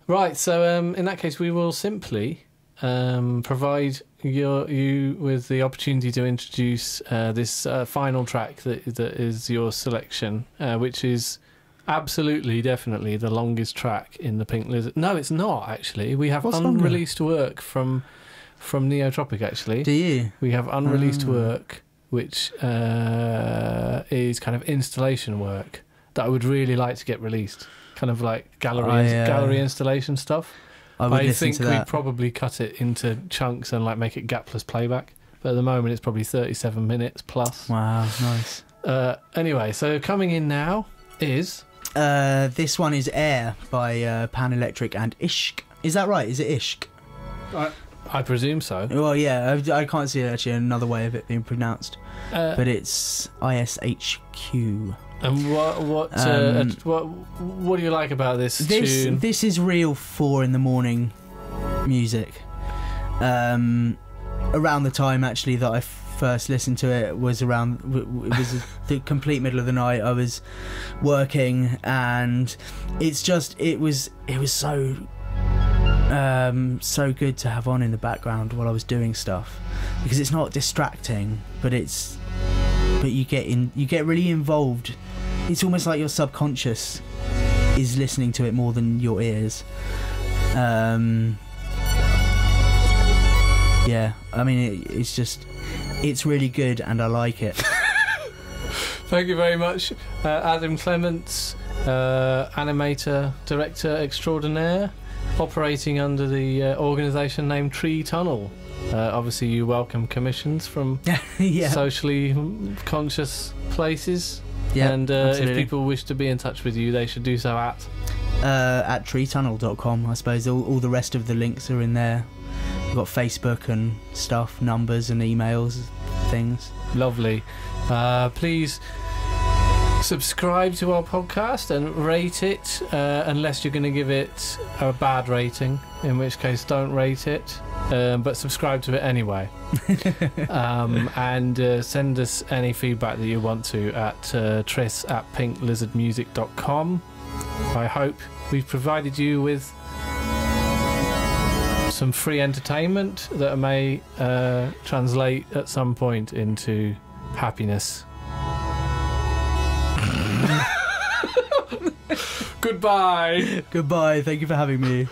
Right. So in that case, we will simply provide you with the opportunity to introduce this final track that is your selection, which is absolutely, definitely the longest track in the Pink Lizard. No, it's not actually. We have unreleased work from Neotropic. Actually, do you? We have unreleased work, which is kind of installation work that I would really like to get released. Kind of like gallery installation stuff. I think we'd probably cut it into chunks and like make it gapless playback. But at the moment, it's probably 37 minutes plus. Wow, nice. Anyway, so coming in now is this one is Air by Pan Electric and Ishq. Is that right? Is it Ishq? I presume so. Well, yeah, I can't see actually another way of it being pronounced, but it's ISHQ. And what do you like about this tune? This is real 4 a.m. music. Around the time actually that I first listened to it was the complete middle of the night. I was working, and it was so good to have on in the background while I was doing stuff, because it's not distracting, but you get really involved. It's almost like your subconscious is listening to it more than your ears. Yeah, I mean it's really good, and I like it. Thank you very much, Adam Clements, animator, director extraordinaire, operating under the organisation named Tree Tunnel. Obviously, you welcome commissions from socially conscious places. Yeah, and if people wish to be in touch with you, they should do so at treetunnel.com. I suppose all the rest of the links are in there. We've got Facebook and stuff, numbers and emails, things. Lovely. Please subscribe to our podcast and rate it, unless you're going to give it a bad rating, in which case don't rate it, but subscribe to it anyway. And send us any feedback that you want to at tris@pinklizardmusic.com. I hope we've provided you with some free entertainment that may translate at some point into happiness. Goodbye. Goodbye. Thank you for having me.